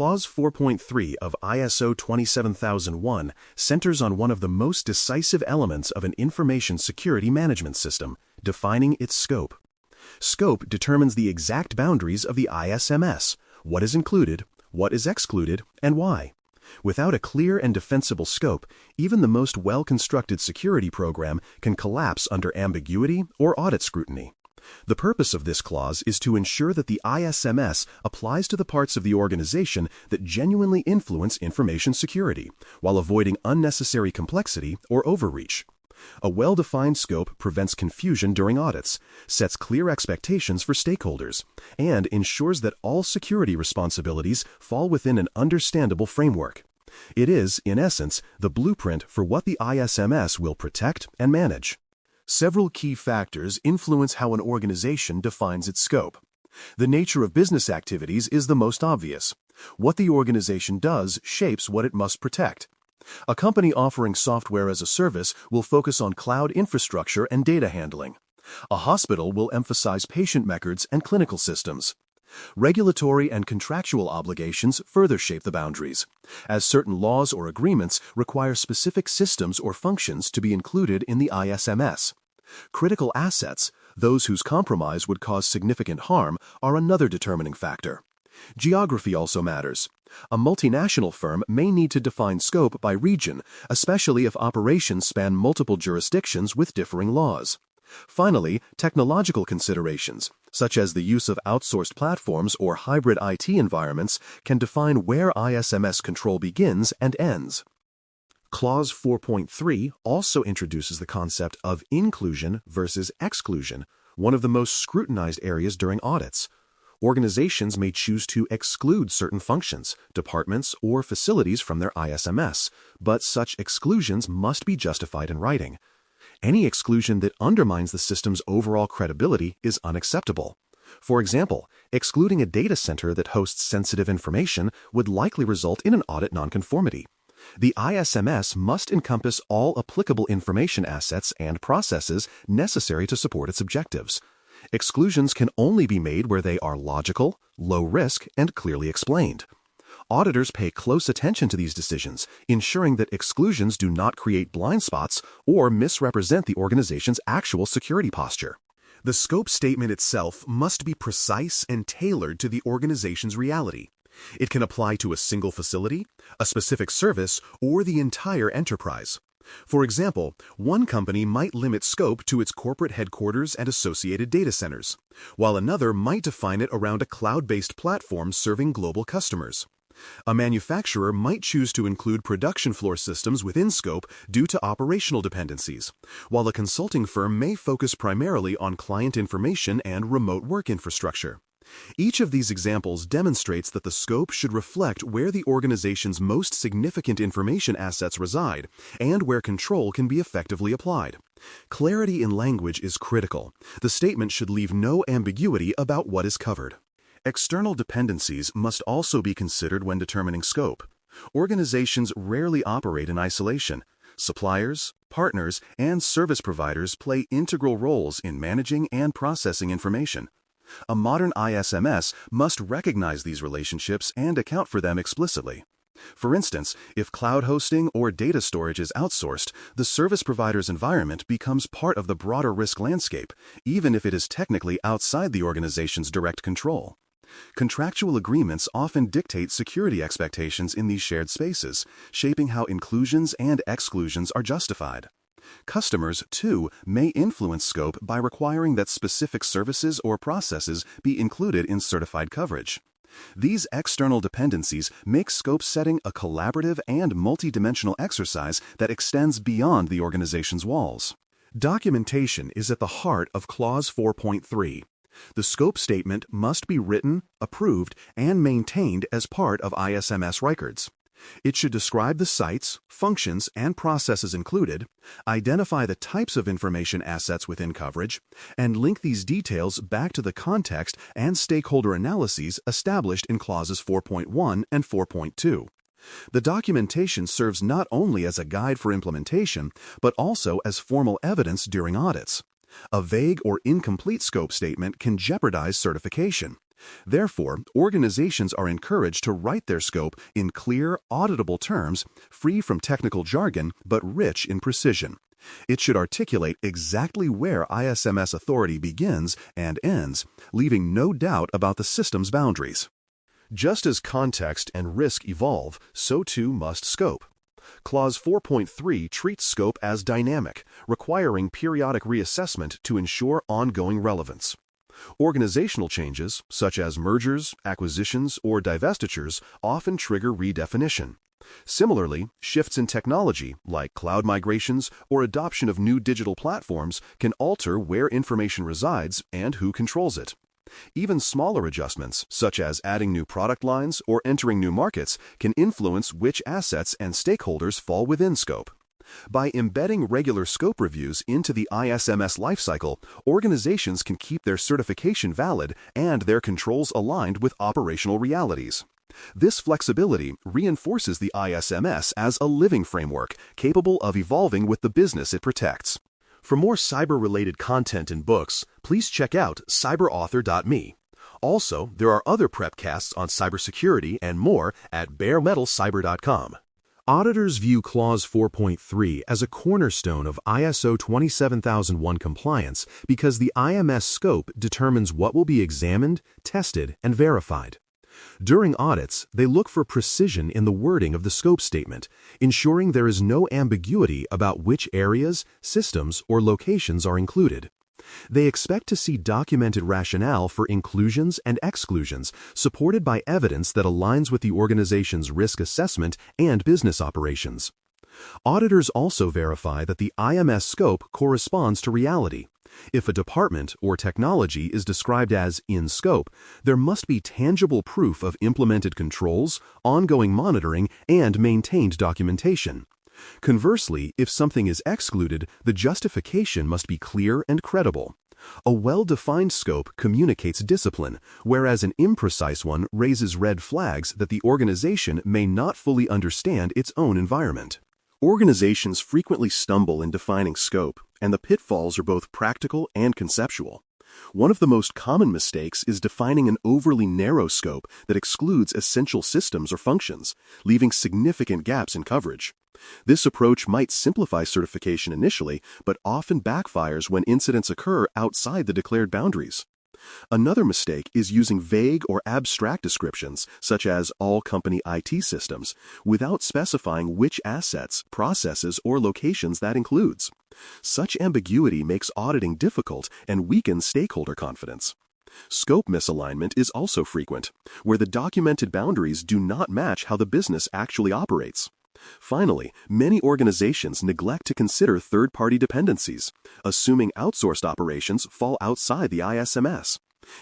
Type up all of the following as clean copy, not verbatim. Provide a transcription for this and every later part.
Clause 4.3 of ISO 27001 centers on one of the most decisive elements of an information security management system, defining its scope. Scope determines the exact boundaries of the ISMS, what is included, what is excluded, and why. Without a clear and defensible scope, even the most well-constructed security program can collapse under ambiguity or audit scrutiny. The purpose of this clause is to ensure that the ISMS applies to the parts of the organization that genuinely influence information security, while avoiding unnecessary complexity or overreach. A well-defined scope prevents confusion during audits, sets clear expectations for stakeholders, and ensures that all security responsibilities fall within an understandable framework. It is, in essence, the blueprint for what the ISMS will protect and manage. Several key factors influence how an organization defines its scope. The nature of business activities is the most obvious. What the organization does shapes what it must protect. A company offering software as a service will focus on cloud infrastructure and data handling. A hospital will emphasize patient records and clinical systems. Regulatory and contractual obligations further shape the boundaries, as certain laws or agreements require specific systems or functions to be included in the ISMS. Critical assets, those whose compromise would cause significant harm, are another determining factor. Geography also matters. A multinational firm may need to define scope by region, especially if operations span multiple jurisdictions with differing laws. Finally, technological considerations, such as the use of outsourced platforms or hybrid IT environments, can define where ISMS control begins and ends. Clause 4.3 also introduces the concept of inclusion versus exclusion, one of the most scrutinized areas during audits. Organizations may choose to exclude certain functions, departments, or facilities from their ISMS, but such exclusions must be justified in writing. Any exclusion that undermines the system's overall credibility is unacceptable. For example, excluding a data center that hosts sensitive information would likely result in an audit nonconformity. The ISMS must encompass all applicable information assets and processes necessary to support its objectives. Exclusions can only be made where they are logical, low risk, and clearly explained. Auditors pay close attention to these decisions, ensuring that exclusions do not create blind spots or misrepresent the organization's actual security posture. The scope statement itself must be precise and tailored to the organization's reality. It can apply to a single facility, a specific service, or the entire enterprise. For example, one company might limit scope to its corporate headquarters and associated data centers, while another might define it around a cloud-based platform serving global customers. A manufacturer might choose to include production floor systems within scope due to operational dependencies, while a consulting firm may focus primarily on client information and remote work infrastructure. Each of these examples demonstrates that the scope should reflect where the organization's most significant information assets reside and where control can be effectively applied. Clarity in language is critical. The statement should leave no ambiguity about what is covered. External dependencies must also be considered when determining scope. Organizations rarely operate in isolation. Suppliers, partners, and service providers play integral roles in managing and processing information. A modern ISMS must recognize these relationships and account for them explicitly. For instance, if cloud hosting or data storage is outsourced, the service provider's environment becomes part of the broader risk landscape, even if it is technically outside the organization's direct control. Contractual agreements often dictate security expectations in these shared spaces, shaping how inclusions and exclusions are justified. Customers, too, may influence scope by requiring that specific services or processes be included in certified coverage. These external dependencies make scope setting a collaborative and multidimensional exercise that extends beyond the organization's walls. Documentation is at the heart of Clause 4.3. The scope statement must be written, approved, and maintained as part of ISMS records. It should describe the sites, functions, and processes included, identify the types of information assets within coverage, and link these details back to the context and stakeholder analyses established in clauses 4.1 and 4.2. The documentation serves not only as a guide for implementation, but also as formal evidence during audits. A vague or incomplete scope statement can jeopardize certification. Therefore, organizations are encouraged to write their scope in clear, auditable terms, free from technical jargon but rich in precision. It should articulate exactly where ISMS authority begins and ends, leaving no doubt about the system's boundaries. Just as context and risk evolve, so too must scope. Clause 4.3 treats scope as dynamic, requiring periodic reassessment to ensure ongoing relevance. Organizational changes, such as mergers, acquisitions, or divestitures, often trigger redefinition. Similarly, shifts in technology, like cloud migrations or adoption of new digital platforms, can alter where information resides and who controls it. Even smaller adjustments, such as adding new product lines or entering new markets, can influence which assets and stakeholders fall within scope. By embedding regular scope reviews into the ISMS lifecycle, organizations can keep their certification valid and their controls aligned with operational realities. This flexibility reinforces the ISMS as a living framework capable of evolving with the business it protects. For more cyber-related content and books, please check out cyberauthor.me. Also, there are other prepcasts on cybersecurity and more at baremetalcyber.com. Auditors view Clause 4.3 as a cornerstone of ISO 27001 compliance because the IMS scope determines what will be examined, tested, and verified. During audits, they look for precision in the wording of the scope statement, ensuring there is no ambiguity about which areas, systems, or locations are included. They expect to see documented rationale for inclusions and exclusions, supported by evidence that aligns with the organization's risk assessment and business operations. Auditors also verify that the IMS scope corresponds to reality. If a department or technology is described as in scope, there must be tangible proof of implemented controls, ongoing monitoring, and maintained documentation. Conversely, if something is excluded, the justification must be clear and credible. A well-defined scope communicates discipline, whereas an imprecise one raises red flags that the organization may not fully understand its own environment. Organizations frequently stumble in defining scope, and the pitfalls are both practical and conceptual. One of the most common mistakes is defining an overly narrow scope that excludes essential systems or functions, leaving significant gaps in coverage. This approach might simplify certification initially, but often backfires when incidents occur outside the declared boundaries. Another mistake is using vague or abstract descriptions, such as all company IT systems, without specifying which assets, processes, or locations that includes. Such ambiguity makes auditing difficult and weakens stakeholder confidence. Scope misalignment is also frequent, where the documented boundaries do not match how the business actually operates. Finally, many organizations neglect to consider third-party dependencies, assuming outsourced operations fall outside the ISMS.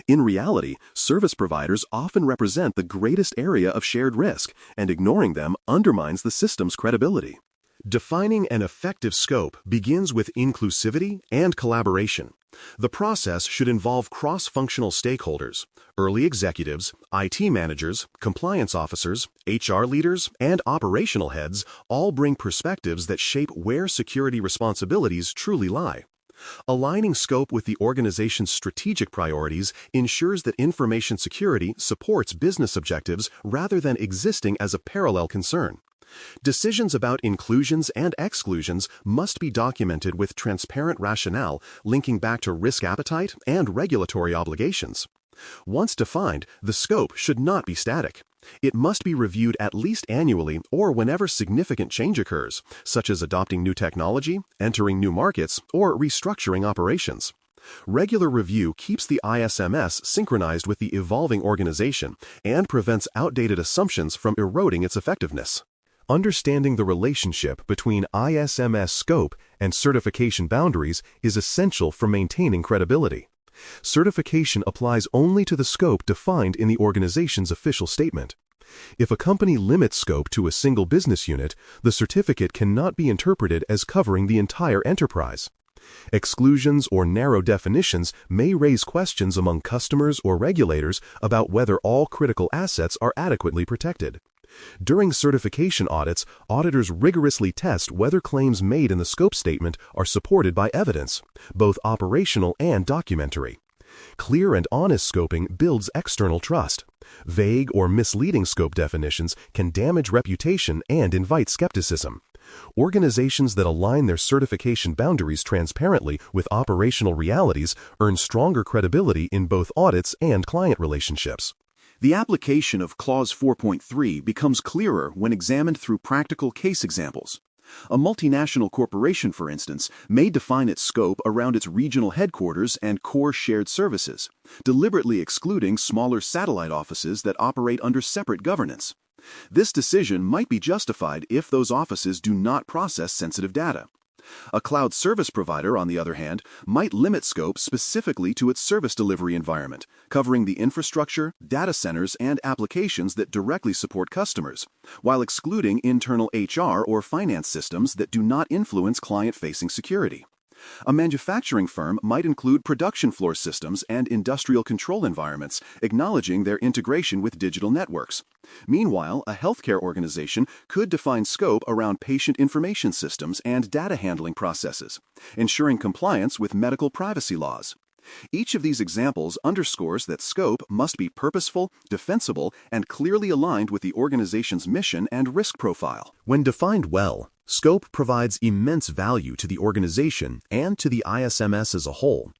In reality, service providers often represent the greatest area of shared risk, and ignoring them undermines the system's credibility. Defining an effective scope begins with inclusivity and collaboration. The process should involve cross-functional stakeholders, early executives, IT managers, compliance officers, HR leaders, and operational heads all bring perspectives that shape where security responsibilities truly lie. Aligning scope with the organization's strategic priorities ensures that information security supports business objectives rather than existing as a parallel concern. Decisions about inclusions and exclusions must be documented with transparent rationale linking back to risk appetite and regulatory obligations. Once defined, the scope should not be static. It must be reviewed at least annually or whenever significant change occurs, such as adopting new technology, entering new markets, or restructuring operations. Regular review keeps the ISMS synchronized with the evolving organization and prevents outdated assumptions from eroding its effectiveness. Understanding the relationship between ISMS scope and certification boundaries is essential for maintaining credibility. Certification applies only to the scope defined in the organization's official statement. If a company limits scope to a single business unit, the certificate cannot be interpreted as covering the entire enterprise. Exclusions or narrow definitions may raise questions among customers or regulators about whether all critical assets are adequately protected. During certification audits, auditors rigorously test whether claims made in the scope statement are supported by evidence, both operational and documentary. Clear and honest scoping builds external trust. Vague or misleading scope definitions can damage reputation and invite skepticism. Organizations that align their certification boundaries transparently with operational realities earn stronger credibility in both audits and client relationships. The application of Clause 4.3 becomes clearer when examined through practical case examples. A multinational corporation, for instance, may define its scope around its regional headquarters and core shared services, deliberately excluding smaller satellite offices that operate under separate governance. This decision might be justified if those offices do not process sensitive data. A cloud service provider, on the other hand, might limit scope specifically to its service delivery environment, covering the infrastructure, data centers, and applications that directly support customers, while excluding internal HR or finance systems that do not influence client-facing security. A manufacturing firm might include production floor systems and industrial control environments, acknowledging their integration with digital networks. Meanwhile, a healthcare organization could define scope around patient information systems and data handling processes, ensuring compliance with medical privacy laws. Each of these examples underscores that scope must be purposeful, defensible, and clearly aligned with the organization's mission and risk profile. When defined well, scope provides immense value to the organization and to the ISMS as a whole.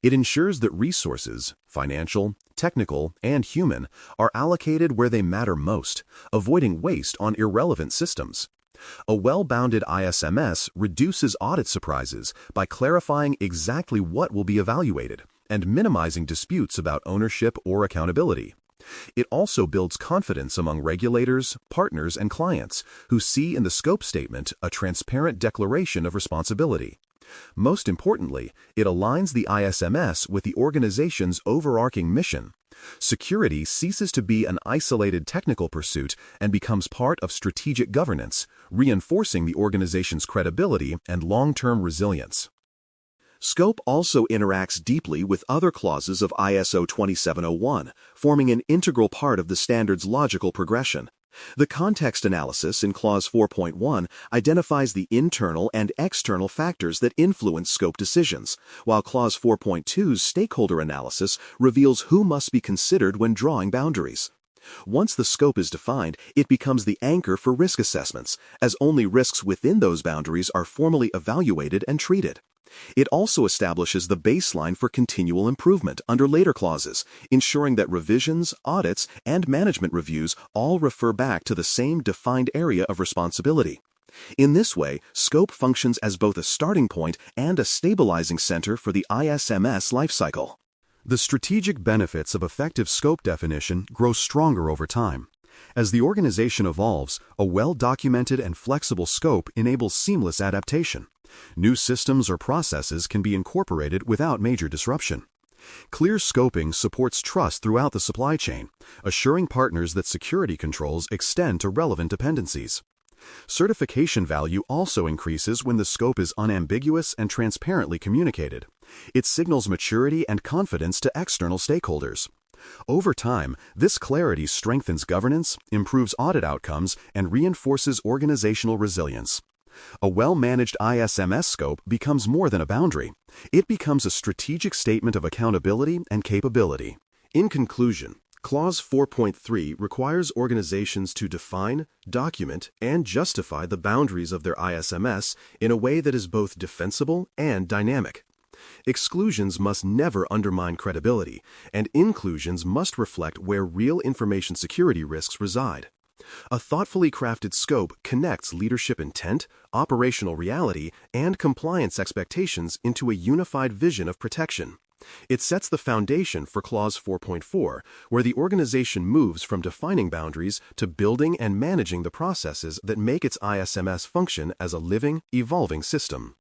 It ensures that resources, financial, technical, and human, are allocated where they matter most, avoiding waste on irrelevant systems. A well-bounded ISMS reduces audit surprises by clarifying exactly what will be evaluated and minimizing disputes about ownership or accountability. It also builds confidence among regulators, partners, and clients who see in the scope statement a transparent declaration of responsibility. Most importantly, it aligns the ISMS with the organization's overarching mission. Security ceases to be an isolated technical pursuit and becomes part of strategic governance, reinforcing the organization's credibility and long-term resilience. Scope also interacts deeply with other clauses of ISO 27001, forming an integral part of the standard's logical progression. The context analysis in Clause 4.1 identifies the internal and external factors that influence scope decisions, while Clause 4.2's stakeholder analysis reveals who must be considered when drawing boundaries. Once the scope is defined, it becomes the anchor for risk assessments, as only risks within those boundaries are formally evaluated and treated. It also establishes the baseline for continual improvement under later clauses, ensuring that revisions, audits, and management reviews all refer back to the same defined area of responsibility. In this way, scope functions as both a starting point and a stabilizing center for the ISMS lifecycle. The strategic benefits of effective scope definition grow stronger over time. As the organization evolves, a well-documented and flexible scope enables seamless adaptation. New systems or processes can be incorporated without major disruption. Clear scoping supports trust throughout the supply chain, assuring partners that security controls extend to relevant dependencies. Certification value also increases when the scope is unambiguous and transparently communicated. It signals maturity and confidence to external stakeholders. Over time, this clarity strengthens governance, improves audit outcomes, and reinforces organizational resilience. A well-managed ISMS scope becomes more than a boundary. It becomes a strategic statement of accountability and capability. In conclusion, Clause 4.3 requires organizations to define, document, and justify the boundaries of their ISMS in a way that is both defensible and dynamic. Exclusions must never undermine credibility, and inclusions must reflect where real information security risks reside. A thoughtfully crafted scope connects leadership intent, operational reality, and compliance expectations into a unified vision of protection. It sets the foundation for Clause 4.4, where the organization moves from defining boundaries to building and managing the processes that make its ISMS function as a living, evolving system.